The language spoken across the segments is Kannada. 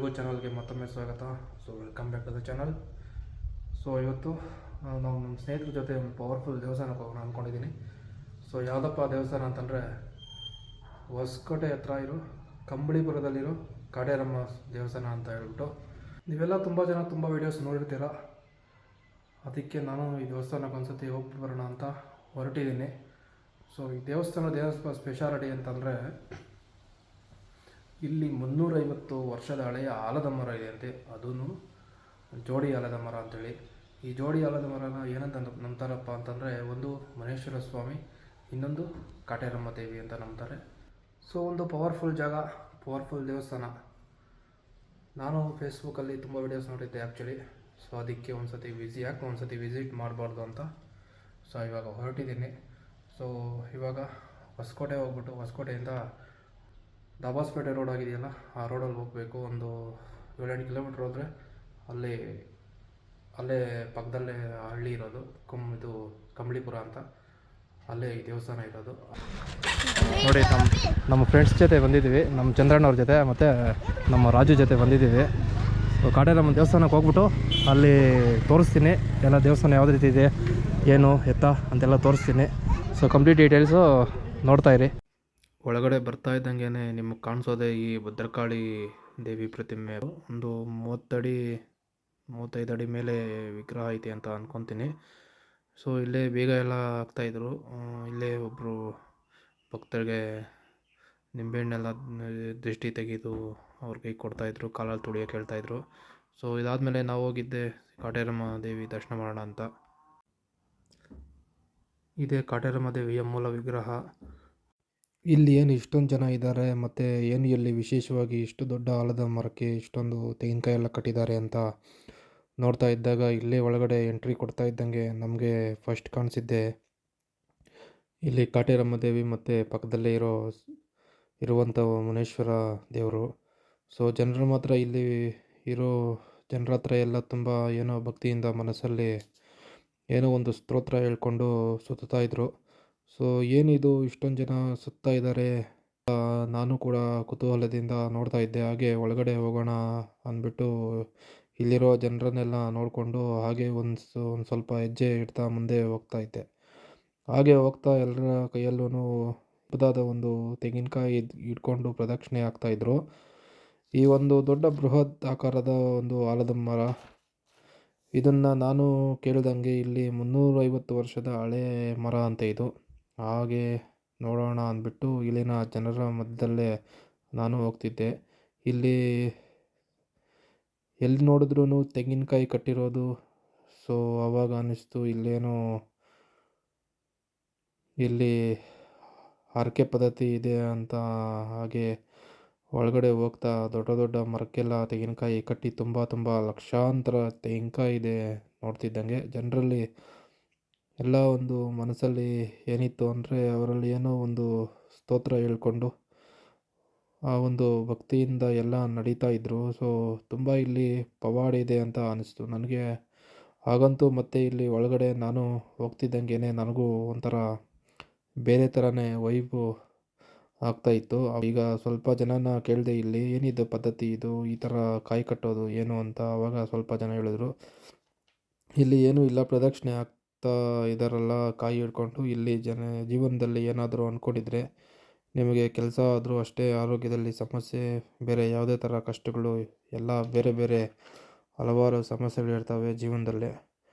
ಎಲ್ಲರಿಗೂ ಚಾನಲ್ಗೆ ಮತ್ತೊಮ್ಮೆ ಸ್ವಾಗತ. So welcome back to the channel. So ಇವತ್ತು ನಾವು ನಮ್ಮ ಸ್ನೇಹಿತರ ಜೊತೆ ಒಂದು ಪವರ್ಫುಲ್ ದೇವಸ್ಥಾನಕ್ಕೆ ಹೋಗೋಣ ಅಂದ್ಕೊಂಡಿದ್ದೀನಿ. ಸೊ ಯಾವುದಪ್ಪ ದೇವಸ್ಥಾನ ಅಂತಂದರೆ ಹೊಸಕೋಟೆ ಹತ್ರ ಇರೋ ಕಂಬಳಿಪುರದಲ್ಲಿರೋ ಕಾಟೇರಮ್ಮ ದೇವಸ್ಥಾನ ಅಂತ ಹೇಳ್ಬಿಟ್ಟು ನೀವೆಲ್ಲ ತುಂಬ ಜನ ತುಂಬ ವೀಡಿಯೋಸ್ ನೋಡಿರ್ತೀರ. ಅದಕ್ಕೆ ನಾನು ಈ ದೇವಸ್ಥಾನಕ್ಕೆ ಒಂದ್ಸತಿ ಹೋಗ್ಬಿಟ್ಟು ಬರೋಣ ಅಂತ ಹೊರಟಿದ್ದೀನಿ. ಸೊ ಈ ದೇವಸ್ಥಾನದ ಸ್ಪೆಷಾಲಿಟಿ ಅಂತಂದರೆ ಇಲ್ಲಿ 350 ವರ್ಷದ ಹಳೆಯ ಆಲದ ಮರ ಇದೆ ಅಂತೆ. ಅದೂ ಜೋಡಿ ಆಲದ ಮರ ಅಂಥೇಳಿ. ಈ ಜೋಡಿ ಆಲದ ಮರನ ಏನಂತ ನಂಬ್ತಾರಪ್ಪ ಅಂತಂದರೆ, ಒಂದು ಮನೇಶ್ವರ ಸ್ವಾಮಿ, ಇನ್ನೊಂದು ಕಾಟೇರಮ್ಮ ದೇವಿ ಅಂತ ನಂಬ್ತಾರೆ. ಸೊ ಒಂದು ಪವರ್ಫುಲ್ ಜಾಗ, ಪವರ್ಫುಲ್ ದೇವಸ್ಥಾನ. ನಾನು ಫೇಸ್ಬುಕ್ಕಲ್ಲಿ ತುಂಬ ವೀಡಿಯೋಸ್ ನೋಡಿದ್ದೆ ಆ್ಯಕ್ಚುಲಿ. ಸೊ ಅದಕ್ಕೆ ಒಂದು ಸತಿ ವಿಸಿಟ್ ಮಾಡಬಾರ್ದು ಅಂತ ಸೊ ಇವಾಗ ಹೊರಟಿದ್ದೀನಿ. ಸೊ ಇವಾಗ ಹೊಸಕೋಟೆ ಹೋಗ್ಬಿಟ್ಟು ಹೊಸಕೋಟೆಯಿಂದ ದಾಬಾಸ್ಪೇಟೆ ರೋಡ್ ಆಗಿದೆಯಲ್ಲ, ಆ ರೋಡಲ್ಲಿ ಹೋಗಬೇಕು. ಒಂದು 7-8 ಕಿಲೋಮೀಟ್ರ್ ಹೋದರೆ ಅಲ್ಲೇ ಪಕ್ಕದಲ್ಲೇ ಹಳ್ಳಿ ಇರೋದು, ಇದು ಕಂಬಳಿಪುರ ಅಂತ. ಅಲ್ಲೇ ಈ ದೇವಸ್ಥಾನ ಇರೋದು. ನೋಡಿ, ನಮ್ಮ ಫ್ರೆಂಡ್ಸ್ ಜೊತೆ ಬಂದಿದ್ದೀವಿ, ನಮ್ಮ ಚಂದ್ರಣ್ಣವ್ರ ಜೊತೆ ಮತ್ತು ನಮ್ಮ ರಾಜು ಜೊತೆ ಬಂದಿದ್ದೀವಿ. ಸೊ ಕಾಟೇರಮ್ಮ ದೇವಸ್ಥಾನಕ್ಕೆ ಹೋಗ್ಬಿಟ್ಟು ಅಲ್ಲಿ ತೋರಿಸ್ತೀನಿ ಎಲ್ಲ ದೇವಸ್ಥಾನ ಯಾವುದೇ ರೀತಿ ಇದೆ, ಏನು ಎತ್ತ ಅಂತೆಲ್ಲ ತೋರಿಸ್ತೀನಿ. ಸೊ ಕಂಪ್ಲೀಟ್ ಡೀಟೇಲ್ಸು ನೋಡ್ತಾಯಿರಿ. ಒಳಗಡೆ ಬರ್ತಾ ಇದ್ದಂಗೆ ನಿಮಗೆ ಕಾಣಿಸೋದೆ ಈ ಭದ್ರಕಾಳಿ ದೇವಿ ಪ್ರತಿಮೆ. ಒಂದು 35 ಅಡಿ ಮೇಲೆ ವಿಗ್ರಹ ಐತೆ ಅಂತ ಅಂದ್ಕೊತೀನಿ. ಸೊ ಇಲ್ಲೇ ಬೇಗ ಎಲ್ಲ ಆಗ್ತಾಯಿದ್ರು. ಇಲ್ಲೇ ಒಬ್ಬರು ಭಕ್ತರಿಗೆ ನಿಂಬೆಹಣ್ಣೆಲ್ಲ ದೃಷ್ಟಿ ತೆಗೆದು ಅವ್ರಿಗೆ ಕೊಡ್ತಾಯಿದ್ರು, ಕಾಲಲ್ಲಿ ತುಳಿಯೋಕೆ ಹೇಳ್ತಾಯಿದ್ರು. ಸೊ ಇದಾದಮೇಲೆ ನಾವು ಹೋಗಿದ್ದೆ ಕಾಟೇರಮ್ಮ ದೇವಿ ದರ್ಶನ ಮಾಡೋಣ ಅಂತ. ಇದೇ ಕಾಟೇರಮ್ಮ ದೇವಿಯ ಮೂಲ ವಿಗ್ರಹ. ಇಲ್ಲಿ ಏನು ಇಷ್ಟೊಂದು ಜನ ಇದ್ದಾರೆ ಮತ್ತು ಏನು ಇಲ್ಲಿ ವಿಶೇಷವಾಗಿ ಇಷ್ಟು ದೊಡ್ಡ ಆಲದ ಮರಕ್ಕೆ ಇಷ್ಟೊಂದು ತೆಂಗಿನಕಾಯಿ ಎಲ್ಲ ಕಟ್ಟಿದ್ದಾರೆ ಅಂತ ನೋಡ್ತಾ ಇದ್ದಾಗ, ಇಲ್ಲೇ ಒಳಗಡೆ ಎಂಟ್ರಿ ಕೊಡ್ತಾ ಇದ್ದಂಗೆ ನಮಗೆ ಫಸ್ಟ್ ಕಾಣಿಸಿದ್ದೆ ಇಲ್ಲಿ ಕಾಟೇರಮ್ಮ ದೇವಿ ಮತ್ತು ಪಕ್ಕದಲ್ಲೇ ಇರುವಂಥ ಮುನೇಶ್ವರ ದೇವರು. ಸೊ ಜನರು ಮಾತ್ರ ಇಲ್ಲಿ ಇರೋ ಜನರ ಹತ್ರ ಎಲ್ಲ ತುಂಬ ಏನೋ ಭಕ್ತಿಯಿಂದ ಮನಸ್ಸಲ್ಲಿ ಏನೋ ಒಂದು ಸ್ತೋತ್ರ ಹೇಳ್ಕೊಂಡು ಸುತ್ತಾಯಿದ್ರು. ಸೊ ಏನಿದು ಇಷ್ಟೊಂದು ಜನ ಸುತ್ತಾ ಇದ್ದಾರೆ, ನಾನು ಕೂಡ ಕುತೂಹಲದಿಂದ ನೋಡ್ತಾ ಇದ್ದೆ. ಹಾಗೆ ಒಳಗಡೆ ಹೋಗೋಣ ಅಂದ್ಬಿಟ್ಟು ಇಲ್ಲಿರೋ ಜನರನ್ನೆಲ್ಲ ನೋಡಿಕೊಂಡು ಹಾಗೆ ಒಂದು ಸ್ವಲ್ಪ ಹೆಜ್ಜೆ ಇಡ್ತಾ ಮುಂದೆ ಹೋಗ್ತಾ ಇದ್ದೆ. ಹಾಗೆ ಹೋಗ್ತಾ ಎಲ್ಲರ ಕೈಯಲ್ಲೂ ದೊಡ್ಡದಾದ ಒಂದು ತೆಂಗಿನಕಾಯಿ ಇಟ್ಕೊಂಡು ಪ್ರದಕ್ಷಿಣೆ ಆಗ್ತಾಯಿದ್ರು. ಈ ಒಂದು ದೊಡ್ಡ ಬೃಹತ್ ಆಕಾರದ ಒಂದು ಆಲದ ಮರ, ಇದನ್ನು ನಾನು ಕೇಳಿದಂಗೆ ಇಲ್ಲಿ 350 ವರ್ಷದ ಹಳೆ ಮರ ಅಂತ ಇದು. ಹಾಗೆ ನೋಡೋಣ ಅಂದ್ಬಿಟ್ಟು ಇಲ್ಲಿನ ಜನರ ಮಧ್ಯದಲ್ಲೇ ನಾನು ಹೋಗ್ತಿದ್ದೆ. ಇಲ್ಲಿ ಎಲ್ಲಿ ನೋಡಿದ್ರೂ ತೆಂಗಿನಕಾಯಿ ಕಟ್ಟಿರೋದು. ಸೊ ಆವಾಗ ಅನ್ನಿಸ್ತು ಇಲ್ಲಿ ಹರಕೆ ಪದ್ಧತಿ ಇದೆ ಅಂತ. ಹಾಗೆ ಒಳಗಡೆ ಹೋಗ್ತಾ ದೊಡ್ಡ ಮರಕ್ಕೆಲ್ಲ ತೆಂಗಿನಕಾಯಿ ಕಟ್ಟಿ ತುಂಬ ಲಕ್ಷಾಂತರ ತೆಂಗಿನಕಾಯಿ ಇದೆ. ನೋಡ್ತಿದ್ದಂಗೆ ಜನರಲ್ಲಿ ಎಲ್ಲ ಒಂದು ಮನಸ್ಸಲ್ಲಿ ಏನಿತ್ತು ಅಂದರೆ, ಅವರಲ್ಲಿ ಏನೋ ಒಂದು ಸ್ತೋತ್ರ ಹೇಳ್ಕೊಂಡು ಆ ಒಂದು ಭಕ್ತಿಯಿಂದ ಎಲ್ಲ ನಡೀತಾ ಇದ್ದರು. ಸೊ ತುಂಬ ಇಲ್ಲಿ ಪವಾಡ ಇದೆ ಅಂತ ಅನ್ನಿಸ್ತು ನನಗೆ. ಹಾಗಂತೂ ಮತ್ತೆ ಇಲ್ಲಿ ಒಳಗಡೆ ನಾನು ಹೋಗ್ತಿದ್ದಂಗೆ ನನಗೂ ಒಂಥರ ಬೇರೆ ಥರನೇ ವೈಬು ಆಗ್ತಾಯಿತ್ತು. ಈಗ ಸ್ವಲ್ಪ ಜನನ ಕೇಳಿದೆ, ಇಲ್ಲಿ ಏನಿದು ಪದ್ಧತಿ, ಇದು ಈ ಥರ ಕಾಯಿ ಕಟ್ಟೋದು ಏನು ಅಂತ. ಆವಾಗ ಸ್ವಲ್ಪ ಜನ ಹೇಳಿದ್ರು, ಇಲ್ಲಿ ಏನೂ ಇಲ್ಲ, ಪ್ರದಕ್ಷಿಣೆ ಆಗ್ತಾ ಇದ್ದಾರಲ್ಲ ಕಾಯಿ ಹಿಡ್ಕೊಂಡು. ಇಲ್ಲಿ ಜೀವನದಲ್ಲಿ ಏನಾದರೂ ಅಂದ್ಕೊಂಡಿದ್ರೆ ನಿಮಗೆ ಕೆಲಸ ಆದರೂ ಅಷ್ಟೇ, ಆರೋಗ್ಯದಲ್ಲಿ ಸಮಸ್ಯೆ, ಬೇರೆ ಯಾವುದೇ ಥರ ಕಷ್ಟಗಳು, ಎಲ್ಲ ಬೇರೆ ಹಲವಾರು ಸಮಸ್ಯೆಗಳಿರ್ತವೆ ಜೀವನದಲ್ಲಿ.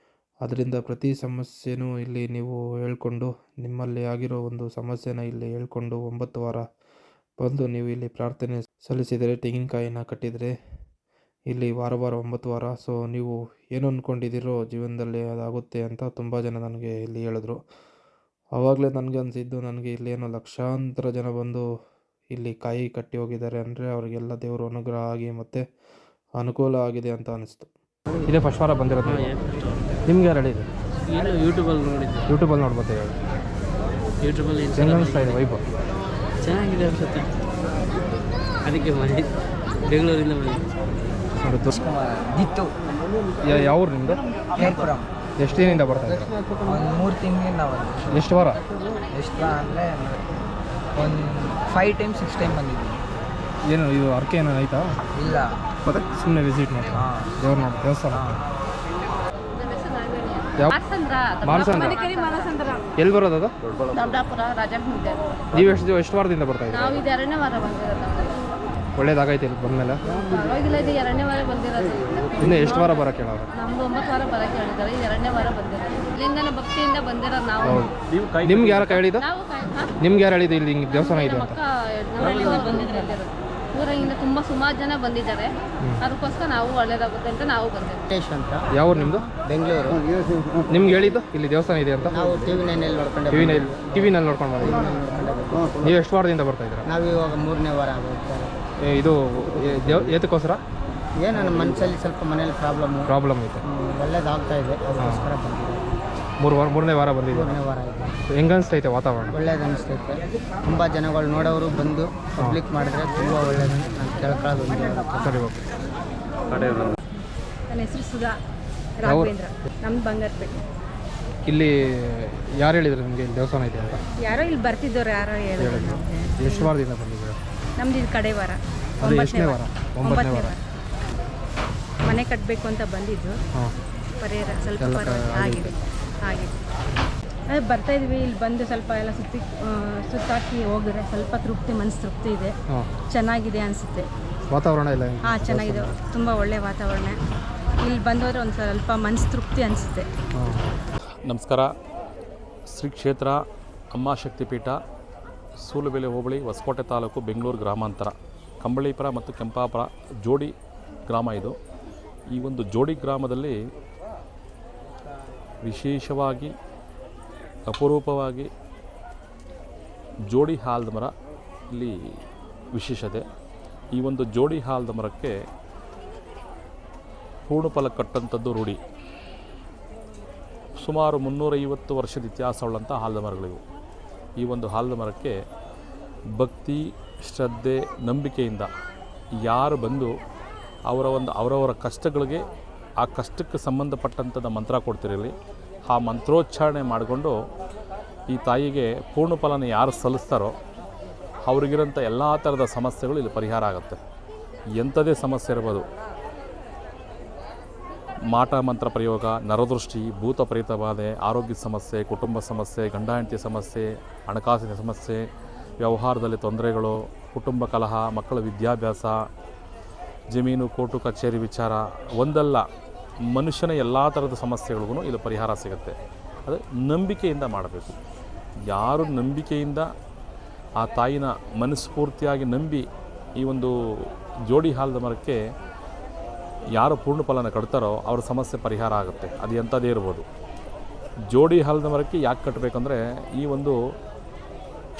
ಅದರಿಂದ ಪ್ರತಿ ಸಮಸ್ಯೆನೂ ಇಲ್ಲಿ ನೀವು ಹೇಳ್ಕೊಂಡು, ನಿಮ್ಮಲ್ಲಿ ಆಗಿರೋ ಒಂದು ಸಮಸ್ಯೆನ ಇಲ್ಲಿ ಹೇಳ್ಕೊಂಡು 9 ವಾರ ಬಂದು ನೀವು ಇಲ್ಲಿ ಪ್ರಾರ್ಥನೆ ಸಲ್ಲಿಸಿದರೆ, ತೆಂಗಿನಕಾಯಿನ ಕಟ್ಟಿದರೆ ಇಲ್ಲಿ ವಾರ 9 ವಾರ, ಸೊ ನೀವು ಏನು ಅಂದ್ಕೊಂಡಿದ್ದೀರೋ ಜೀವನದಲ್ಲಿ ಅದಾಗುತ್ತೆ ಅಂತ ತುಂಬ ಜನ ನನಗೆ ಇಲ್ಲಿ ಹೇಳಿದ್ರು. ಆವಾಗಲೇ ನನಗೆ ಅನಿಸಿದ್ದು, ನನಗೆ ಇಲ್ಲಿ ಏನೋ ಲಕ್ಷಾಂತರ ಜನ ಬಂದು ಇಲ್ಲಿ ಕಾಯಿ ಕಟ್ಟಿ ಹೋಗಿದ್ದಾರೆ ಅಂದರೆ ಅವರಿಗೆಲ್ಲ ದೇವರು ಅನುಗ್ರಹ ಆಗಿ ಮತ್ತು ಅನುಕೂಲ ಆಗಿದೆ ಅಂತ ಅನಿಸ್ತು. ಇದೇ ಫಸ್ಟ್ ವಾರ ಬಂದಿರೋದು. ನಿಮ್ಗೆ ಯಾರು ಹೇಳಿದ್ರು? ಯೂಟ್ಯೂಬಲ್ಲಿ ನೋಡಿದ್ದೆ. ಯೂಟ್ಯೂಬಲ್ಲಿ ನೋಡ್ಬೋದು. ಯೂಟ್ಯೂಬಲ್ಲಿ ಹೆಂಗೆ ಅನಿಸ್ತಾ ಇದೆ ವೈಬು? ಚೆನ್ನಾಗಿದೆ ಅನ್ಸುತ್ತೆ. ಅದಕ್ಕೆ ಮನೆ ಬೆಂಗಳೂರಿಂದ ದಿತ್ತು. ಯಾವ ಊರು ನಿಮ್ಮದು? ಕೇರ್ಪುರಂ. ಎಷ್ಟು ದಿನದಿಂದ ಬರ್ತಾ ಇದ್ದೀರಾ? ಒಂದು 3 ತಿಂಗಳಿಂದ ಬಂದು. ಎಷ್ಟು ವಾರ? ಎಷ್ಟು ಅಂದರೆ ಒಂದು 5 ಟೈಮ್ 6 ಟೈಮ್ ಬಂದಿದ್ದೀನಿ. ಏನು ಇದು ಅರ್ಕೆ ಏನೋ ಆಯಿತಾ? ಇಲ್ಲ, ಮತ್ತೆ ಸುಮ್ಮನೆ ವಿಸಿಟ್ ಮಾಡಿ ದೇವ್ರ ನೋಡಿ ದೇವಸ್ಥಾನ ಯಾವ ಮಾನಸಂದ್ರ ಎಲ್ಲಿ ಬರೋದು ಅದು? ದೊಡ್ಡಾಪುರ ರಾಜಾಪುರ. ನೀವು ಎಷ್ಟು ವಾರದಿಂದ ಬರ್ತಾ ಇದ್ದೀರಿ? ನಾವು ಇದು 2ನೇ ವಾರ ಬಂದಿರೋದು. ಒಳ್ಳೇದಾಗೈತೆ ಇಲ್ಲಿ ಬಂದಮೇಲೆ? ಪರವಾಗಿಲ್ಲ, ಇದು 2ನೇ ವಾರ ಬಂದಿರೋದು. ಇನ್ನೂ ಎಷ್ಟು ವಾರ ಬರೋಕ್ಕೆ ಹೇಳೋರು? ನಮ್ದು 9 ವಾರ ಬರೋಕ್ಕೆ ಹೇಳಿದ್ದಾರೆ, ಇದು 2ನೇ ವಾರ ಬಂದಿರೋದು. ಇಲ್ಲಿಂದನೇ ಭಕ್ತಿಯಿಂದ ಬಂದಿರೋದು ನಾವು. ನಿಮ್ಗೆ ಯಾರು ಹೇಳಿದ್ದು? ನಾವು ನಿಮ್ಗೆ ಯಾರು ಹೇಳಿದ್ದು ಇಲ್ಲಿ ಹಿಂಗೆ ದೇವಸ್ಥಾನ ಇದೆ ಅಂತ? ಬಂದಿದ್ರು ಊರಿಂದ ತುಂಬ ಸುಮಾರು ಜನ ಬಂದಿದ್ದಾರೆ. ಅದಕ್ಕೋಸ್ಕರ ನಾವು ಒಳ್ಳೇದಾಗುತ್ತೆ ಅಂತ ನಾವು ಬಂದಿದ್ದೀವಿ. ಅಂತ ಯಾವ ಊರು ನಿಮ್ಮದು? ಬೆಂಗಳೂರು. ನಿಮ್ಗೆ ಹೇಳಿದ್ದು ಇಲ್ಲಿ ದೇವಸ್ಥಾನ ಇದೆ ಅಂತ? ನಾವು ಟಿವಿ9 ನೋಡ್ಕೊಂಡು ಟಿವಿನಲ್ಲಿ ನೋಡ್ಕೊಂಡು ಬಂದಿದ್ದೀವಿ. ನೀವು ಎಷ್ಟು ವಾರದಿಂದ ಬರ್ತಾ ಇದ್ದೀರಾ? ನಾವು ಇವಾಗ 3ನೇ ವಾರ ಆಗುತ್ತೆ. ಇದು ಏತಕ್ಕೋಸ್ಕರ? ಏನೋ ನಮ್ಮ ಮನಸ್ಸಲ್ಲಿ ಸ್ವಲ್ಪ ಮನೇಲಿ ಪ್ರಾಬ್ಲಮ್ ಐತೆ, ಒಳ್ಳೇದಾಗ್ತಾ ಇದೆ, ಅದಕ್ಕೋಸ್ಕರ ಬಂದಿದ್ದೀವಿ. 3ನೇ ವಾರ ಬಂದಿದ್ದೀವಿ. 3ನೇ ವಾರ ಆಗಿದೆ. ಹೆಂಗೆ ಅನಿಸ್ತೈತೆ ವಾತಾವರಣ? ಒಳ್ಳೇದು ಅನಿಸ್ತೈತೆ. ತುಂಬ ಜನಗಳು ನೋಡೋರು ಬಂದು ಪಬ್ಲಿಕ್ ಮಾಡಿದ್ರೆ ತುಂಬ ಒಳ್ಳೇದಂತ ನಾನು ಕೇಳ್ಕೊಳ್ಳೋದು. ಸರಿ, ಓಕೆ. ನನ್ನ ಹೆಸರು ಸುಧಾ ರಾಘವೇಂದ್ರ, ನಮ್ದು ಬಂಗಾರಪೇಟೆ. ಇಲ್ಲಿ ಯಾರು ಹೇಳಿದ್ರು ನಿಮಗೆ ಇಲ್ಲಿ ದೇವಸ್ಥಾನ ಇದೆ ಅಂತ? ಯಾರೋ ಇಲ್ಲಿ ಬರ್ತಿದ್ದವ್ರು, ಯಾರೋ ಹೇಳಿದ್ರು. ಎಷ್ಟು ವಾರದಿಂದ ಬಂದಿದ್ದೀರಾ? ನಮ್ಮದು ಇದು ಕಡೆ ವಾರ, ಅದು 9ನೇ ಎಷ್ಟನೇ ವಾರ. ವಾರ? 9ನೇ ವಾರ. ಮನೆ ಕಟ್ಟಬೇಕು ಅಂತ ಬಂದಿದ್ದು, ಹಾಂ, ಪರಿಹಾರ ಸ್ವಲ್ಪ ಎಲ್ಲ ಆಗಿದೆ. ಅದೇ ಬರ್ತಾಯಿದ್ವಿ, ಇಲ್ಲಿ ಬಂದು ಸ್ವಲ್ಪ ಎಲ್ಲ ಸುತ್ತಾಕಿ ಹೋಗಿದ್ರೆ ಸ್ವಲ್ಪ ತೃಪ್ತಿ, ಮನಸ್ಸು ತೃಪ್ತಿ ಇದೆ. ಹಾಂ, ಚೆನ್ನಾಗಿದೆ ಅನಿಸುತ್ತೆ. ವಾತಾವರಣ ಇಲ್ಲ? ಹಾಂ, ಚೆನ್ನಾಗಿದೆ, ತುಂಬ ಒಳ್ಳೆಯ ವಾತಾವರಣ. ಇಲ್ಲಿ ಬಂದೋದ್ರೆ ಒಂದು ಸ್ವಲ್ಪ ಮನಸ್ಸು ತೃಪ್ತಿ ಅನಿಸುತ್ತೆ. ನಮಸ್ಕಾರ. ಶ್ರೀ ಕ್ಷೇತ್ರ ಅಮ್ಮ ಶಕ್ತಿಪೀಠ, ಸೂಲುಬೆಲೆ ಹೋಬಳಿ, ಹೊಸಕೋಟೆ ತಾಲೂಕು, ಬೆಂಗಳೂರು ಗ್ರಾಮಾಂತರ, ಕಂಬಳೀಪುರ ಮತ್ತು ಕೆಂಪಾಪುರ ಜೋಡಿ ಗ್ರಾಮ ಇದು. ಈ ಒಂದು ಜೋಡಿ ಗ್ರಾಮದಲ್ಲಿ ವಿಶೇಷವಾಗಿ ಅಪರೂಪವಾಗಿ ಜೋಡಿ ಆಲದ ಮರ ಇಲ್ಲಿ ವಿಶೇಷತೆ. ಈ ಒಂದು ಜೋಡಿ ಆಲದ ಮರಕ್ಕೆ ಹೂಣುಫಲ ಕಟ್ಟಂಥದ್ದು ರೂಢಿ. ಸುಮಾರು 350 ವರ್ಷದ ಇತಿಹಾಸವುಳ್ಳಂಥ ಆಲದ ಮರಗಳಿವು. ಈ ಒಂದು ಆಲದ ಮರಕ್ಕೆ ಭಕ್ತಿ, ಶ್ರದ್ಧೆ, ನಂಬಿಕೆಯಿಂದ ಯಾರು ಬಂದು ಅವರವರ ಕಷ್ಟಗಳಿಗೆ, ಆ ಕಷ್ಟಕ್ಕೆ ಸಂಬಂಧಪಟ್ಟಂಥದ್ದು ಮಂತ್ರ ಕೊಡ್ತಿರಲಿ, ಆ ಮಂತ್ರೋಚ್ಚಾರಣೆ ಮಾಡಿಕೊಂಡು ಈ ತಾಯಿಗೆ ಪೂರ್ಣ ಫಲನ ಯಾರು ಸಲ್ಲಿಸ್ತಾರೋ ಅವ್ರಿಗಿರೋಂಥ ಎಲ್ಲ ಥರದ ಸಮಸ್ಯೆಗಳು ಇಲ್ಲಿ ಪರಿಹಾರ ಆಗುತ್ತೆ. ಎಂಥದೇ ಸಮಸ್ಯೆ ಇರ್ಬೋದು, ಮಾಟ ಮಂತ್ರ ಪ್ರಯೋಗ, ನರದೃಷ್ಟಿ, ಭೂತ ಪ್ರೇತ ಬಾಧೆ, ಆರೋಗ್ಯ ಸಮಸ್ಯೆ, ಕುಟುಂಬ ಸಮಸ್ಯೆ, ಗಂಡ ಹೆಂಡತಿ ಸಮಸ್ಯೆ, ಹಣಕಾಸಿನ ಸಮಸ್ಯೆ, ವ್ಯವಹಾರದಲ್ಲಿ ತೊಂದರೆಗಳು, ಕುಟುಂಬ ಕಲಹ, ಮಕ್ಕಳ ವಿದ್ಯಾಭ್ಯಾಸ, ಜಮೀನು, ಕೋರ್ಟು ಕಚೇರಿ ವಿಚಾರ, ಒಂದಲ್ಲ ಮನುಷ್ಯನ ಎಲ್ಲ ಥರದ ಸಮಸ್ಯೆಗಳಿಗೂ ಇಲ್ಲಿ ಪರಿಹಾರ ಸಿಗುತ್ತೆ. ಅದು ನಂಬಿಕೆಯಿಂದ ಮಾಡಬೇಕು. ಯಾರು ನಂಬಿಕೆಯಿಂದ ಆ ತಾಯಿನ ಮನಸ್ಫೂರ್ತಿಯಾಗಿ ನಂಬಿ ಈ ಒಂದು ಜೋಡಿ ಆಲದ ಮರಕ್ಕೆ ಯಾರು ಪೂರ್ಣ ಫಲನ ಕಟ್ತಾರೋ ಅವ್ರ ಸಮಸ್ಯೆ ಪರಿಹಾರ ಆಗುತ್ತೆ. ಅದು ಎಂಥದ್ದೇ ಇರ್ಬೋದು. ಜೋಡಿ ಆಲದ ಮರಕ್ಕೆ ಯಾಕೆ ಕಟ್ಟಬೇಕಂದ್ರೆ, ಈ ಒಂದು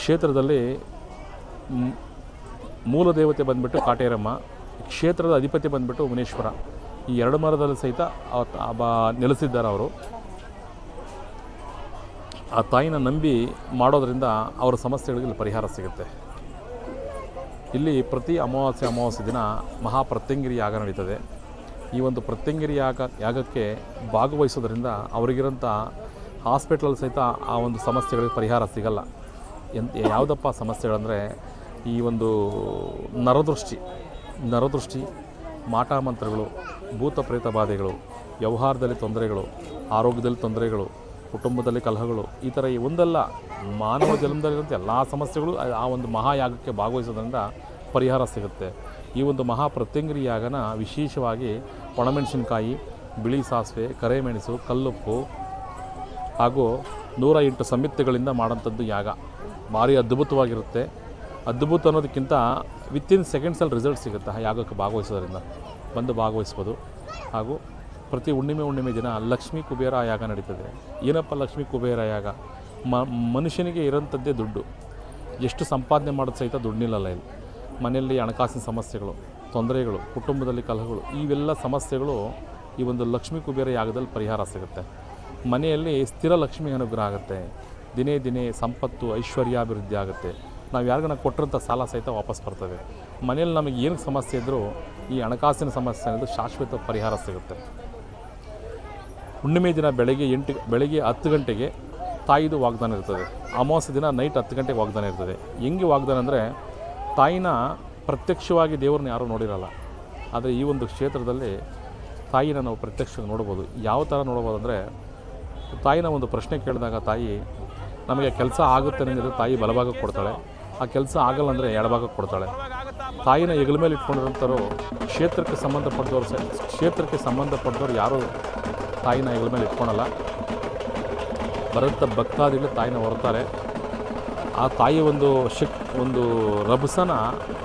ಕ್ಷೇತ್ರದಲ್ಲಿ ಮೂಲ ದೇವತೆ ಬಂದುಬಿಟ್ಟು ಕಾಟೇರಮ್ಮ, ಕ್ಷೇತ್ರದ ಅಧಿಪತಿ ಬಂದುಬಿಟ್ಟು ಮುನೇಶ್ವರ. ಈ 2 ಮರದಲ್ಲಿ ಸಹಿತ ನೆಲೆಸಿದ್ದಾರೆ ಅವರು. ಆ ತಾಯಿನ ನಂಬಿ ಮಾಡೋದರಿಂದ ಅವರ ಸಮಸ್ಯೆಗಳಿಗೆ ಇಲ್ಲಿ ಪರಿಹಾರ ಸಿಗುತ್ತೆ. ಇಲ್ಲಿ ಪ್ರತಿ ಅಮಾವಾಸ್ಯೆ ದಿನ ಮಹಾಪ್ರತ್ಯಂಗಿರಿ ಯಾಗ ನಡೀತದೆ. ಈ ಒಂದು ಪ್ರತ್ಯಂಗಿರಿ ಯಾಗಕ್ಕೆ ಭಾಗವಹಿಸೋದ್ರಿಂದ ಅವರಿಗಿರೋಂಥ ಹಾಸ್ಪಿಟ್ಲಲ್ಲಿ ಸಹಿತ ಆ ಒಂದು ಸಮಸ್ಯೆಗಳಿಗೆ ಪರಿಹಾರ ಸಿಗಲ್ಲ. ಯಾವುದಪ್ಪ ಸಮಸ್ಯೆಗಳಂದರೆ, ಈ ಒಂದು ನರದೃಷ್ಟಿ, ಮಾಟ ಮಂತ್ರಗಳು, ಭೂತ ಪ್ರೇತ ಬಾಧೆಗಳು, ವ್ಯವಹಾರದಲ್ಲಿ ತೊಂದರೆಗಳು, ಆರೋಗ್ಯದಲ್ಲಿ ತೊಂದರೆಗಳು, ಕುಟುಂಬದಲ್ಲಿ ಕಲಹಗಳು, ಈ ಥರ ಒಂದಲ್ಲ ಮಾನವ ಜನ್ಮದಲ್ಲಿರುವಂಥ ಎಲ್ಲ ಸಮಸ್ಯೆಗಳು ಆ ಒಂದು ಮಹಾಯಾಗಕ್ಕೆ ಭಾಗವಹಿಸೋದ್ರಿಂದ ಪರಿಹಾರ ಸಿಗುತ್ತೆ. ಈ ಒಂದು ಮಹಾಪ್ರತ್ಯಂಗಿರಿ ಯಾಗನ ವಿಶೇಷವಾಗಿ ಒಣಮೆಣಸಿನಕಾಯಿ, ಬಿಳಿ ಸಾಸಿವೆ, ಕರಿಮೆಣಸು, ಕಲ್ಲುಪ್ಪು ಹಾಗೂ 108 ಸಮಿತಿಗಳಿಂದ ಮಾಡೋಂಥದ್ದು ಯಾಗ. ಭಾರಿ ಅದ್ಭುತವಾಗಿರುತ್ತೆ. ಅದ್ಭುತ ಅನ್ನೋದಕ್ಕಿಂತ ವಿತಿನ್ ಸೆಕೆಂಡ್ಸಲ್ಲಿ ರಿಸಲ್ಟ್ ಸಿಗುತ್ತೆ ಆ ಯಾಗಕ್ಕೆ ಭಾಗವಹಿಸೋದ್ರಿಂದ. ಬಂದು ಭಾಗವಹಿಸ್ಬೋದು. ಹಾಗೂ ಪ್ರತಿ ಹುಣ್ಣಿಮೆ ದಿನ ಲಕ್ಷ್ಮೀ ಕುಬೇರ ಯಾಗ ನಡೀತದೆ. ಏನಪ್ಪ ಲಕ್ಷ್ಮೀ ಕುಬೇರ ಯಾಗ? ಮನುಷ್ಯನಿಗೆ ಇರೋಂಥದ್ದೇ ದುಡ್ಡು. ಎಷ್ಟು ಸಂಪಾದನೆ ಮಾಡೋದು ಸಹಿತ ದುಡ್ಡು ನಿಲ್ಲಲ್ಲ ಇಲ್ಲಿ. ಮನೆಯಲ್ಲಿ ಹಣಕಾಸಿನ ಸಮಸ್ಯೆಗಳು, ತೊಂದರೆಗಳು, ಕುಟುಂಬದಲ್ಲಿ ಕಲಹಗಳು, ಇವೆಲ್ಲ ಸಮಸ್ಯೆಗಳು ಈ ಒಂದು ಲಕ್ಷ್ಮೀ ಕುಬೇರ ಯಾಗದಲ್ಲಿ ಪರಿಹಾರ ಸಿಗುತ್ತೆ. ಮನೆಯಲ್ಲಿ ಸ್ಥಿರ ಲಕ್ಷ್ಮಿ ಅನುಗ್ರಹ ಆಗುತ್ತೆ. ದಿನೇ ಸಂಪತ್ತು, ಐಶ್ವರ್ಯಾಭಿವೃದ್ಧಿ ಆಗುತ್ತೆ. ನಾವು ಯಾರಿಗಾನ ಕೊಟ್ಟಿರೋಂಥ ಸಾಲ ಸಹಿತ ವಾಪಸ್ ಬರ್ತದೆ. ಮನೆಯಲ್ಲಿ ನಮಗೆ ಏನು ಸಮಸ್ಯೆ ಇದ್ದರೂ ಈ ಹಣಕಾಸಿನ ಸಮಸ್ಯೆ ಅನ್ನೋದು ಶಾಶ್ವತ ಪರಿಹಾರ ಸಿಗುತ್ತೆ. ಹುಣ್ಣಿಮೆ ದಿನ ಬೆಳಗ್ಗೆ 10 ಗಂಟೆಗೆ ತಾಯಿದು ವಾಗ್ದಾನ ಇರ್ತದೆ. ಅಮಾವಾಸ್ಯೆ ದಿನ ನೈಟ್ 10 ಗಂಟೆಗೆ ವಾಗ್ದಾನ ಇರ್ತದೆ. ಹೆಂಗೆ ವಾಗ್ದಾನ ಅಂದರೆ, ತಾಯಿನ ಪ್ರತ್ಯಕ್ಷವಾಗಿ ದೇವ್ರನ್ನ ಯಾರೂ ನೋಡಿರಲ್ಲ. ಆದರೆ ಈ ಒಂದು ಕ್ಷೇತ್ರದಲ್ಲಿ ತಾಯಿನ ನಾವು ಪ್ರತ್ಯಕ್ಷವಾಗಿ ನೋಡ್ಬೋದು. ಯಾವ ಥರ ನೋಡ್ಬೋದು ಅಂದರೆ, ತಾಯಿನ ಒಂದು ಪ್ರಶ್ನೆ ಕೇಳಿದಾಗ ತಾಯಿ ನಮಗೆ ಕೆಲಸ ಆಗುತ್ತೆ ಅಂದರೆ ತಾಯಿ ಬಲಭಾಗಕ್ಕೆ ಕೊಡ್ತಾಳೆ, ಆ ಕೆಲಸ ಆಗಲ್ಲ ಅಂದರೆ ಎಡಭಾಗಕ್ಕೆ ಕೊಡ್ತಾಳೆ. ತಾಯಿನ ಹೆಗಲ ಮೇಲೆ ಇಟ್ಕೊಂಡಿರೋಂಥವ್ರು ಕ್ಷೇತ್ರಕ್ಕೆ ಸಂಬಂಧಪಟ್ಟವ್ರು ಯಾರೂ ತಾಯಿನ ಹೆಗಲ ಮೇಲೆ ಇಟ್ಕೊಳಲ್ಲ. ಬರಂಥ ಭಕ್ತಾದಿಗಳು ತಾಯಿನ ಹೊರ್ತಾರೆ. ಆ ತಾಯಿ ಒಂದು ರಭಸನ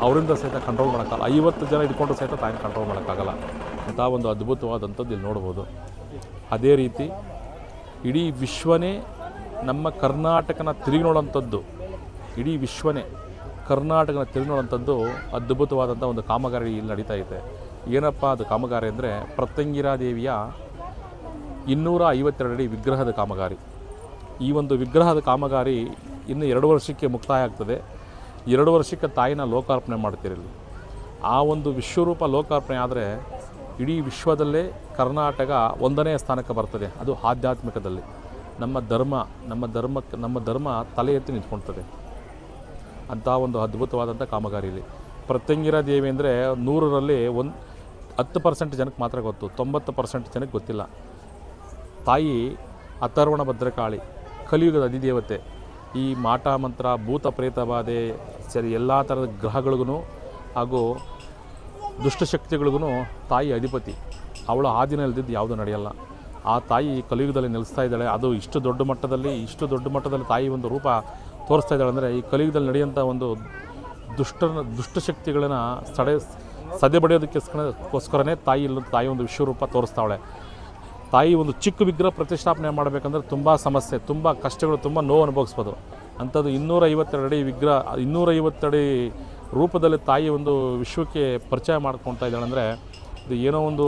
ಅವರಿಂದ ಸಹಿತ ಕಂಟ್ರೋಲ್ ಮಾಡೋಕ್ಕಾಗಲ್ಲ. 50 ಜನ ಇಟ್ಕೊಂಡು ಸಹಿತ ತಾಯಿನ ಕಂಟ್ರೋಲ್ ಮಾಡೋಕ್ಕಾಗಲ್ಲ. ಅಂಥ ಒಂದು ಅದ್ಭುತವಾದಂಥದ್ದು ಇಲ್ಲಿ ನೋಡ್ಬೋದು. ಅದೇ ರೀತಿ ಇಡೀ ವಿಶ್ವನೇ ನಮ್ಮ ಕರ್ನಾಟಕನ ತಿರುಗಿ ನೋಡೋಂಥದ್ದು, ಇಡೀ ವಿಶ್ವನೇ ಕರ್ನಾಟಕನ ತಿರುಗಿ ನೋಡೋಂಥದ್ದು ಅದ್ಭುತವಾದಂಥ ಒಂದು ಕಾಮಗಾರಿ ಇಲ್ಲಿ ನಡೀತಾ ಇದೆ. ಏನಪ್ಪ ಅದು ಕಾಮಗಾರಿ ಅಂದರೆ, ಪ್ರತ್ಯಂಗಿರಾದೇವಿಯ 252 ಅಡಿ ವಿಗ್ರಹದ ಕಾಮಗಾರಿ. ಈ ಒಂದು ವಿಗ್ರಹದ ಕಾಮಗಾರಿ ಇನ್ನು 2 ವರ್ಷಕ್ಕೆ ಮುಕ್ತಾಯ ಆಗ್ತದೆ. 2 ವರ್ಷಕ್ಕೆ ತಾಯಿನ ಲೋಕಾರ್ಪಣೆ ಮಾಡ್ತಿರಲಿ. ಆ ಒಂದು ವಿಶ್ವರೂಪ ಲೋಕಾರ್ಪಣೆ ಆದರೆ ಇಡೀ ವಿಶ್ವದಲ್ಲೇ ಕರ್ನಾಟಕ 1ನೇ ಸ್ಥಾನಕ್ಕೆ ಬರ್ತದೆ. ಅದು ಆಧ್ಯಾತ್ಮಿಕದಲ್ಲಿ ನಮ್ಮ ಧರ್ಮ ತಲೆ ಎತ್ತಿ ನಿಂತ್ಕೊಳ್ತದೆ. ಅಂಥ ಒಂದು ಅದ್ಭುತವಾದಂಥ ಕಾಮಗಾರಿ ಇಲ್ಲಿ. ಪ್ರತ್ಯಂಗಿರಾ ದೇವಿ ಅಂದರೆ 100ರಲ್ಲಿ 10% ಜನಕ್ಕೆ ಮಾತ್ರ ಗೊತ್ತು, 90% ಜನಕ್ಕೆ ಗೊತ್ತಿಲ್ಲ. ತಾಯಿ ಅಥರ್ವಣ ಭದ್ರಕಾಳಿ, ಕಲಿಯುಗದ ಅಧಿದೇವತೆ. ಈ ಮಾಟ ಮಂತ್ರ, ಭೂತ ಪ್ರೇತ ಬಾಧೆ ಸರಿ ಎಲ್ಲ ಥರದ ಗ್ರಹಗಳಿಗೂ ಹಾಗೂ ದುಷ್ಟಶಕ್ತಿಗಳಿಗೂ ತಾಯಿ ಅಧಿಪತಿ. ಅವಳು ಆದಿನ ಇಲ್ದಿದ್ದು ಯಾವುದೂ ನಡೆಯಲ್ಲ. ಆ ತಾಯಿ ಕಲಿಯುಗದಲ್ಲಿ ನೆಲೆಸ್ತಾ ಇದ್ದಾಳೆ. ಅದು ಇಷ್ಟು ದೊಡ್ಡ ಮಟ್ಟದಲ್ಲಿ ತಾಯಿ ಒಂದು ರೂಪ ತೋರಿಸ್ತಾ ಇದ್ದಾಳೆ ಅಂದರೆ, ಈ ಕಲಿಯುಗದಲ್ಲಿ ನಡೆಯುವಂಥ ಒಂದು ದುಷ್ಟಶಕ್ತಿಗಳನ್ನು ಸದೆ ಬಡಿಯೋದಕ್ಕೋಸ್ಕರನೇ ತಾಯಿ ಒಂದು ವಿಶ್ವರೂಪ ತೋರಿಸ್ತಾವಳೆ. ತಾಯಿ ಒಂದು ಚಿಕ್ಕ ವಿಗ್ರಹ ಪ್ರತಿಷ್ಠಾಪನೆ ಮಾಡಬೇಕಂದ್ರೆ ತುಂಬ ಸಮಸ್ಯೆ, ತುಂಬ ಕಷ್ಟಗಳು, ತುಂಬ ನೋವು ಅನುಭವಿಸ್ಬೋದು. ಅಂಥದ್ದು 252 ಅಡಿ ವಿಗ್ರಹ, 250 ಅಡಿ ರೂಪದಲ್ಲಿ ತಾಯಿ ಒಂದು ವಿಶ್ವಕ್ಕೆ ಪರಿಚಯ ಮಾಡ್ಕೊಳ್ತಾ ಇದ್ದಾಳೆ ಅಂದರೆ, ಇದು ಏನೋ ಒಂದು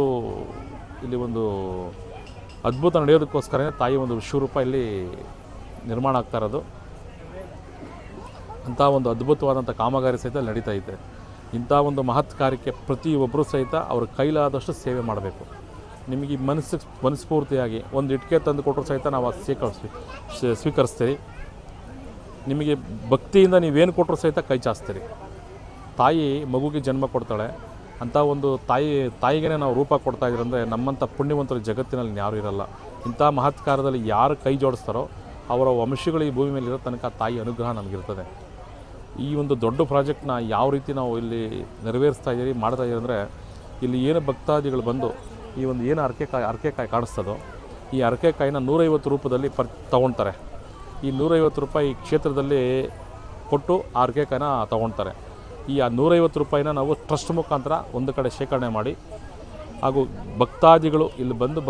ಇಲ್ಲಿ ಒಂದು ಅದ್ಭುತ ನಡೆಯೋದಕ್ಕೋಸ್ಕರನೇ ತಾಯಿ ಒಂದು ವಿಶ್ವರೂಪ ಇಲ್ಲಿ ನಿರ್ಮಾಣ ಆಗ್ತಾ ಇರೋದು. ಅಂಥ ಒಂದು ಅದ್ಭುತವಾದಂಥ ಕಾಮಗಾರಿ ಸಹಿತ ನಡೀತಾ ಇದೆ. ಇಂಥ ಒಂದು ಮಹತ್ ಕಾರ್ಯಕ್ಕೆ ಪ್ರತಿಯೊಬ್ಬರೂ ಸಹಿತ ಅವ್ರ ಕೈಲಾದಷ್ಟು ಸೇವೆ ಮಾಡಬೇಕು. ನಿಮಗೆ ಮನಸ್ಫೂರ್ತಿಯಾಗಿ ಒಂದು ಇಟ್ಟಿಗೆ ತಂದು ಕೊಟ್ಟರು ಸಹಿತ ನಾವು ಸ್ವೀಕರಿಸ್ತೀರಿ. ನಿಮಗೆ ಭಕ್ತಿಯಿಂದ ನೀವೇನು ಕೊಟ್ಟರು ಸಹಿತ ಕೈ ಚಾಚ್ತೀರಿ. ತಾಯಿ ಮಗುಗೆ ಜನ್ಮ ಕೊಡ್ತಾಳೆ. ಅಂಥ ಒಂದು ತಾಯಿಗೆ ನಾವು ರೂಪ ಕೊಡ್ತಾ ಇದ್ದೀರಂದರೆ, ನಮ್ಮಂಥ ಪುಣ್ಯವಂತರು ಜಗತ್ತಿನಲ್ಲಿ ಯಾರೂ ಇರಲ್ಲ. ಇಂಥ ಮಹತ್ ಕಾರ್ಯದಲ್ಲಿ ಯಾರು ಕೈ ಜೋಡಿಸ್ತಾರೋ ಅವರ ವಂಶಗಳು ಈ ಭೂಮಿ ಮೇಲೆ ಇರೋ ತನಕ ತಾಯಿ ಅನುಗ್ರಹ ನಮಗಿರ್ತದೆ. ಈ ಒಂದು ದೊಡ್ಡ ಪ್ರಾಜೆಕ್ಟ್ನ ಯಾವ ರೀತಿ ನಾವು ಇಲ್ಲಿ ನೆರವೇರಿಸ್ತಾ ಇದ್ದೀರಿ, ಮಾಡ್ತಾ ಇದ್ದೀರಿ ಅಂದರೆ, ಇಲ್ಲಿ ಏನು ಭಕ್ತಾದಿಗಳು ಬಂದು ಈ ಒಂದು ಏನು ಅರಕೆಕಾಯಿ ಕಾಣಿಸ್ತದೋ, ಈ ಅರಕೆಕಾಯಿನ 150 ರೂಪದಲ್ಲಿ ತೊಗೊಳ್ತಾರೆ. ಈ 150 ರೂಪಾಯಿ ಕ್ಷೇತ್ರದಲ್ಲಿ ಕೊಟ್ಟು ಆ ಅರಕೆಕಾಯಿನ ತೊಗೊಳ್ತಾರೆ. ಈ 150 ರೂಪಾಯಿನ ನಾವು ಟ್ರಸ್ಟ್ ಮುಖಾಂತರ ಒಂದು ಕಡೆ ಶೇಖರಣೆ ಮಾಡಿ, ಹಾಗೂ ಭಕ್ತಾದಿಗಳು ಇಲ್ಲಿ ಬಂದು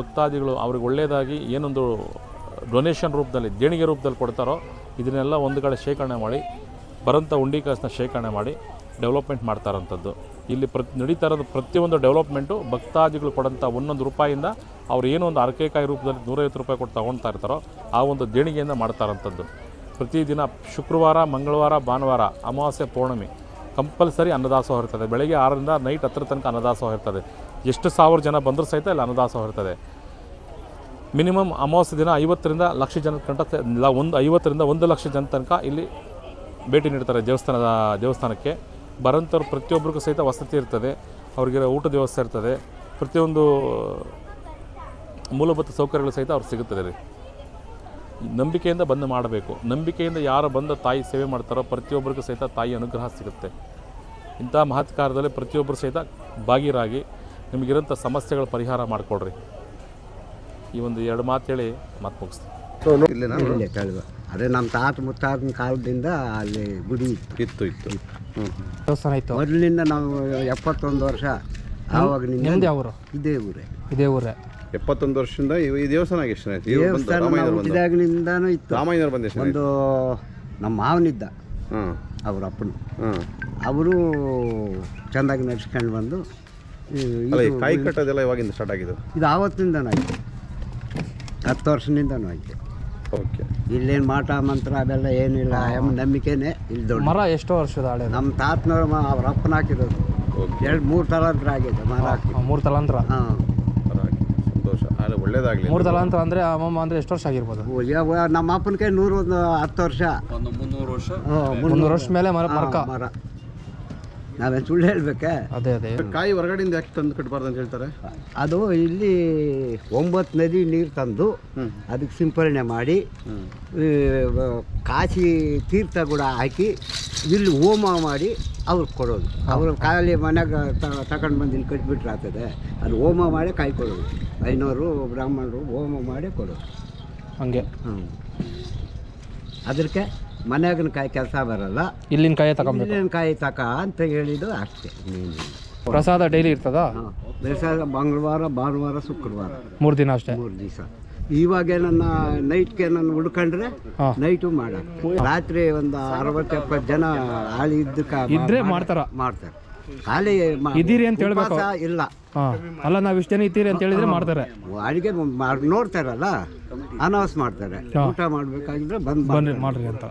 ಅವ್ರಿಗೆ ಒಳ್ಳೆಯದಾಗಿ ಏನೊಂದು ಡೊನೇಷನ್ ರೂಪದಲ್ಲಿ, ದೇಣಿಗೆ ರೂಪದಲ್ಲಿ ಕೊಡ್ತಾರೋ, ಇದನ್ನೆಲ್ಲ ಒಂದು ಕಡೆ ಶೇಖರಣೆ ಮಾಡಿ ಬರೋಂಥ ಉಂಡಿ ಕಾಸನ್ನ ಶೇಖರಣೆ ಮಾಡಿ ಡೆವಲಪ್ಮೆಂಟ್ ಮಾಡ್ತಾರಂಥದ್ದು. ಇಲ್ಲಿ ನಡೀತಾ ಇರೋದು ಪ್ರತಿಯೊಂದು ಡೆವಲಪ್ಮೆಂಟು ಭಕ್ತಾದಿಗಳು ಕೊಡೋಂಥ 1 ರೂಪಾಯಿಂದ ಅವ್ರು ಏನೋ ಒಂದು ಅರಕೆಕಾಯಿ ರೂಪದಲ್ಲಿ 150 ರೂಪಾಯಿ ಕೊಟ್ಟು ತೊಗೊಳ್ತಾ ಇರ್ತಾರೋ ಆ ಒಂದು ದೇಣಿಗೆಯಿಂದ ಮಾಡ್ತಾರಂಥದ್ದು. ಪ್ರತಿದಿನ ಶುಕ್ರವಾರ, ಮಂಗಳವಾರ, ಭಾನುವಾರ, ಅಮಾವಾಸ್ಯೆ, ಪೌರ್ಣಮಿ ಕಂಪಲ್ಸರಿ ಅನ್ನದಾಸೋಹ ಇರ್ತದೆ. ಬೆಳಗ್ಗೆ 6ರಿಂದ ನೈಟ್ 10 ತನಕ ಅನ್ನದಾಸೋಹ ಇರ್ತದೆ. ಎಷ್ಟು 1000 ಜನ ಬಂದರೂ ಸಹಿತ ಇಲ್ಲಿ ಅನ್ನದಾಸೋಹ ಇರ್ತದೆ. ಮಿನಿಮಮ್ ಅಮಾವಾಸ್ಯೆ ದಿನ 50ರಿಂದ 1,00,000 ಜನ ಗಂಟ 50ರಿಂದ 1,00,000 ಜನ ತನಕ ಇಲ್ಲಿ ಭೇಟಿ ನೀಡ್ತಾರೆ ದೇವಸ್ಥಾನಕ್ಕೆ. ಬರೋಂಥವ್ರು ಪ್ರತಿಯೊಬ್ಬರಿಗೂ ಸಹಿತ ವಸತಿ ಇರ್ತದೆ, ಅವ್ರಿಗೆ ಊಟದ ವ್ಯವಸ್ಥೆ ಇರ್ತದೆ, ಪ್ರತಿಯೊಂದು ಮೂಲಭೂತ ಸೌಕರ್ಯಗಳು ಸಹಿತ ಅವ್ರಿಗೆ ಸಿಗುತ್ತದೆ ರೀ. ನಂಬಿಕೆಯಿಂದ ಬಂದು ಮಾಡಬೇಕು. ನಂಬಿಕೆಯಿಂದ ಯಾರು ಬಂದು ತಾಯಿ ಸೇವೆ ಮಾಡ್ತಾರೋ ಪ್ರತಿಯೊಬ್ಬರಿಗೂ ಸಹಿತ ತಾಯಿ ಅನುಗ್ರಹ ಸಿಗುತ್ತೆ. ಇಂಥ ಮಹತ್ ಕಾರ್ಯದಲ್ಲಿ ಪ್ರತಿಯೊಬ್ಬರು ಸಹಿತ ಭಾಗಿರಾಗಿ ನಿಮಗಿರೋಂಥ ಸಮಸ್ಯೆಗಳ ಪರಿಹಾರ ಮಾಡಿಕೊಡ್ರಿ. ಈ ಒಂದು 2 ಮಾತು ಹೇಳಿ ಮಾತು ಮುಗಿಸ್ತೀನಿ. ಇಲ್ಲೇ ಕಳೆದ ಅದೇ ನಮ್ಮ ತಾತ ಮುತ್ತಾತನ ಕಾಲದಿಂದ ಅಲ್ಲಿ ಗುಡಿ ಇತ್ತು. ದೇವಸ್ಥಾನ ಇತ್ತು ಮೊದಲಿನಿಂದ ನಾವು 71 ವರ್ಷ ಆವಾಗಿನಿಂದ ಯಾವ ಇದೇ ಊರೇ 71 ವರ್ಷದಿಂದ ಈ ದೇವಸ್ಥಾನ ಎಷ್ಟು ದೇವಸ್ಥಾನ ಹುಟ್ಟಿದಾಗಿನಿಂದನೂ ಇತ್ತು. ರಾಮಾಯಣ ಬಂದ ಒಂದು ನಮ್ಮ ಮಾವನಿದ್ದ, ಅವ್ರ ಅಪ್ಪನು, ಅವರು ಚೆಂದಾಗಿ ನಡೆಸ್ಕೊಂಡು ಬಂದು ಕಾಯಿ ಕಟ್ಟೋದೆಲ್ಲ ಇವಾಗಿಂದ ಸ್ಟಾರ್ಟ್ ಆಗಿದೆ. ಇದು ಆವತ್ತಿಂದನೂ ಆಯಿತು, 10 ವರ್ಷದಿಂದನೂ ಆಯಿತು. ಓಕೆ. ಇಲ್ಲೇನು ಮಾಟ ಮಂತ್ರ ಅವೆಲ್ಲ ಏನಿಲ್ಲ, ನಂಬಿಕೆನೇ ಇಲ್ಲಿ ದೊಡ್ಡ ಮರ. ಎಷ್ಟೋ ವರ್ಷದ ಹಳೆ ನಮ್ಮ ತಾತನವ್ರು ಅವ್ರ ಅಪ್ಪನ ಹಾಕಿರೋದು. 2-3 ತಲಾಂತರ ಆಗಿದೆ ಮರ ಹಾಕಿ. 3 ತಲಾಂತರ. ಹಾಂ, ಸಂತೋಷ. ಒಳ್ಳೇದಾಗಲಿ. 3 ತಲಾಂತರ ಅಂದರೆ ಅಮ್ಮಮ್ಮ ಅಂದರೆ ಎಷ್ಟು ವರ್ಷ ಆಗಿರ್ಬೋದು? ನಮ್ಮ ಅಪ್ಪನ ಕೈ 110 ವರ್ಷ, ಒಂದು 300 ವರ್ಷ 300 ವರ್ಷ ಮೇಲೆ ಮರ. ಮರ ನಾವೇನು ಸುಳ್ಳು ಹೇಳ್ಬೇಕಾ? ಅದೇ ಅದೇ ಕಾಯಿ ಹೊರಗಡೆಯಿಂದ ಯಾಕೆ ತಂದು ಕಟ್ಟಬಾರ್ದು ಅಂತ ಹೇಳ್ತಾರೆ? ಅದು ಇಲ್ಲಿ 9 ನದಿ ನೀರು ತಂದು ಅದಕ್ಕೆ ಸಿಂಪರಣೆ ಮಾಡಿ ಕಾಶಿ ತೀರ್ಥ ಕೂಡ ಹಾಕಿ ಇಲ್ಲಿ ಹೋಮ ಮಾಡಿ ಅವ್ರಿಗೆ ಕೊಡೋದು. ಅವರು ಖಾಲಿ ಮನೆಗೆ ತಗೊಂಡು ಬಂದು ಇಲ್ಲಿ ಕಟ್ಬಿಟ್ರೆ ಆಗ್ತದೆ. ಅದು ಹೋಮ ಮಾಡಿ ಕಾಯಿ ಕೊಡೋದು. ಐನೂರು ಬ್ರಾಹ್ಮಣರು ಹೋಮ ಮಾಡಿ ಕೊಡೋದು ಹಂಗೆ. ಅದಕ್ಕೆ ಮನೆಯಾಗಿನ ಕಾಯಿ ಕೆಲಸ ಬರಲ್ಲ, ಇಲ್ಲಿನ ಕಾಯಿ ತಗೊಂಬೇಕು. ಇಲ್ಲಿನ ಕಾಯಿ ತಕ ಅಂತ ಹೇಳಿದ್ದು ಅಷ್ಟೇ. ಪ್ರಸಾದ ಡೈಲಿ ಇರ್ತದಾ? ಪ್ರಸಾದ ಮಂಗಳವಾರ, ಭಾನುವಾರ, ಶುಕ್ರವಾರ 3 ದಿನ ಅಷ್ಟೇ. 3 ದಿವಸ. ಇವಾಗ ನನ್ನ ನೈಟ್ಗೆ ನಾನು ಹುಡ್ಕೊಂಡ್ರೆ ನೈಟು ಮಾಡ. ರಾತ್ರಿ ಒಂದು 60-70 ಜನ ಆಳಿ ಇದ್ರೆ ಮಾಡ್ತಾರೆ. ಖಾಲಿ ಇದೀರಿ ಅಂತ ಹೇಳ್ಬೇಕು. ಇಲ್ಲ ಅಲ್ಲ, ನಾವು ಇಷ್ಟು ಜನ ಇದ್ದೀರಿ ಅಂತ ಹೇಳಿದ್ರೆ ಮಾಡ್ತಾರೆ. ಅಡಿಗೆ ನೋಡ್ತಾರಲ್ಲ, ಅನೌನ್ಸ್ ಮಾಡ್ತಾರೆ. ಊಟ ಮಾಡ್ಬೇಕಾಗಿದ್ರೆ ಬನ್ನಿ ಮಾಡ್ರಿ ಅಂತ.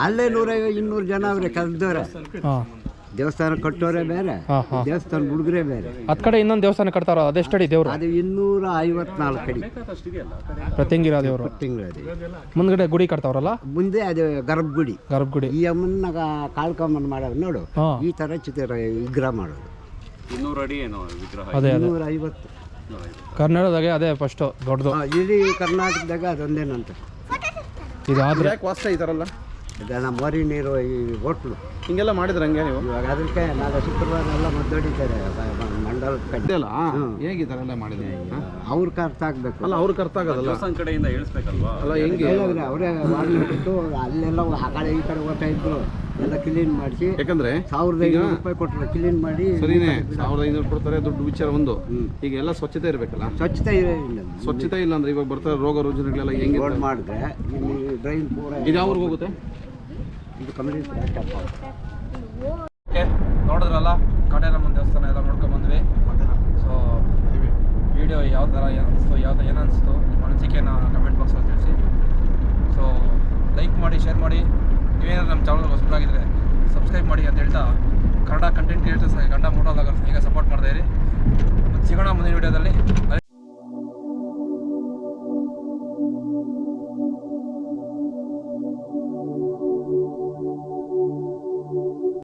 ಅಲ್ಲೇ 150-200 ಜನ ಅವ್ರೆ ಕಲ್ದವ್ರೆ. ದೇವಸ್ಥಾನ ಕಟ್ಟೋರೆ ಬೇರೆ, ದೇವಸ್ಥಾನ ಹುಡುಗರೇ ಬೇರೆ. ಅದ್ ಕಡೆ ಇನ್ನೊಂದು ದೇವಸ್ಥಾನ ಕಟ್ತಾರ, ಅದೆಷ್ಟಡಿ ದೇವ್ರು? ಅದು 254 ಅಡಿ ಪ್ರತಿಂಗಿರ ದೇವರು. ಮುಂದ್ಗಡೆ ಗುಡಿ ಕಟ್ತಾವ್ರಲ್ಲ, ಮುಂದೆ ಅದು ಗರ್ಭಗುಡಿ. ಈ ಅಮ್ಮನ ಕಾಳ್ಕೊಂಬನ್ ಮಾಡೋದು ನೋಡು, ಈ ತರ ಚಿತ್ರ ವಿಗ್ರಹ ಮಾಡೋದು. 200 ಅಡಿ ಏನೋ ವಿಗ್ರಹ. ಅದೇ 250 ಕರ್ನಾಟಕದಾಗೆ ಅದೇ ಫಸ್ಟ್ ದೊಡ್ಡದು. ಇಡೀ ಕರ್ನಾಟಕದಾಗ ಅದೊಂದೇನಂತ. ಇದಾದ್ರೆ ಯಾಕೆ ವಾಸ್ತ ಈ ಥರ ಅಲ್ಲ? ನಮ್ಮ ಮರಿ ನೀರು ಈ ಹೋಟ್ಲು ಹಿಂಗೆಲ್ಲ ಮಾಡಿದ್ರೆ ಹಂಗೆ ನೀವು? ಇವಾಗ ಅದಕ್ಕೆ ನಾಳೆ ಶುಕ್ರವಾರ ಎಲ್ಲ ಮದ್ದೊಡಿತಾರೆ ಮಂಡಲ ಕಟ್ಟಿ. ಅಲ್ಲ ಹೇಗೆ ಈ ಥರ ಎಲ್ಲ ಮಾಡಿದ್ರೆ? ಅವ್ರಿಗೆ ಅರ್ಥ ಆಗ್ಬೇಕು. ಅಲ್ಲ ಅವ್ರಿಗೆ ಅರ್ಥ ಆಗೋದಲ್ಲ, ಕಡೆಯಿಂದ ಹೇಳಿಸ್ಬೇಕಲ್ವಾ? ಅಲ್ಲ ಹೆಂಗೆ? ಅವರೇ ಮಾಡಿಬಿಟ್ಟು ಅಲ್ಲೆಲ್ಲ ಆ ಕಡೆ ಈ ಕಡೆ ಓದ್ತಾ ಇದ್ರು, ಎಲ್ಲ ಕ್ಲೀನ್ ಮಾಡಿಸಿ. ಯಾಕಂದ್ರೆ 1500 ರೂಪಾಯಿ ಕೊಟ್ಟರೆ ಕ್ಲೀನ್ ಮಾಡಿ. ಸರಿನೇ, 1500 ಕೊಡ್ತಾರೆ, ದುಡ್ಡು ವಿಚಾರ ಒಂದು. ಈಗ ಎಲ್ಲ ಸ್ವಚ್ಛತೆ ಇರಬೇಕಲ್ಲ. ಸ್ವಚ್ಛತೆ ಇಲ್ಲ. ಸ್ವಚ್ಛತೆ ಇಲ್ಲ ಅಂದ್ರೆ ಇವಾಗ ಬರ್ತಾರೆ ರೋಗ ರುಜಿನಗಳೆಲ್ಲ ಹೆಂಗೆ ರೋಡ್ ಮಾಡಿದ್ರೆ ಇಲ್ಲಿ ಡ್ರೈನ್ ಪೂರ ಇದು ಯಾವ್ರಿಗೆ ಹೋಗುತ್ತೆ? ಇದು ಕಮಲಿ. ನೋಡಿದ್ರಲ್ಲ, ಕಾಟೇರಮ್ಮನ ದೇವಸ್ಥಾನ ಎಲ್ಲ ನೋಡ್ಕೊಂಬಂದ್ವಿ. ಸೊ ವಿಡಿಯೋ ಯಾವ ಥರ ಅನಿಸ್ತು, ಏನು ಅನಿಸ್ತು ನಿಮ್ಮ ಅನಿಸಿಕೆನ ಕಮೆಂಟ್ ಬಾಕ್ಸಲ್ಲಿ ತಿಳಿಸಿ. ಸೊ ಲೈಕ್ ಮಾಡಿ, ಶೇರ್ ಮಾಡಿ. ನೀವೇನಾದ್ರು ನಮ್ಮ ಚಾನಲ್ಗೆ ಹೊಸಬರಾಗಿದ್ದರೆ ಸಬ್ಸ್ಕ್ರೈಬ್ ಮಾಡಿ ಅಂತ ಹೇಳ್ತಾ, ಕನ್ನಡ ಕಂಟೆಂಟ್ ಕ್ರಿಯೇಟರ್ಸ್ ಗಂಡ ಮೋಟೋ ವ್ಲಾಗರ್ಸ್ ಈಗ ಸಪೋರ್ಟ್ ಮಾಡ್ತಾ ಇರಿ. ಮತ್ತು ಸಿಗೋಣ ಮುಂದಿನ ವೀಡಿಯೋದಲ್ಲಿ.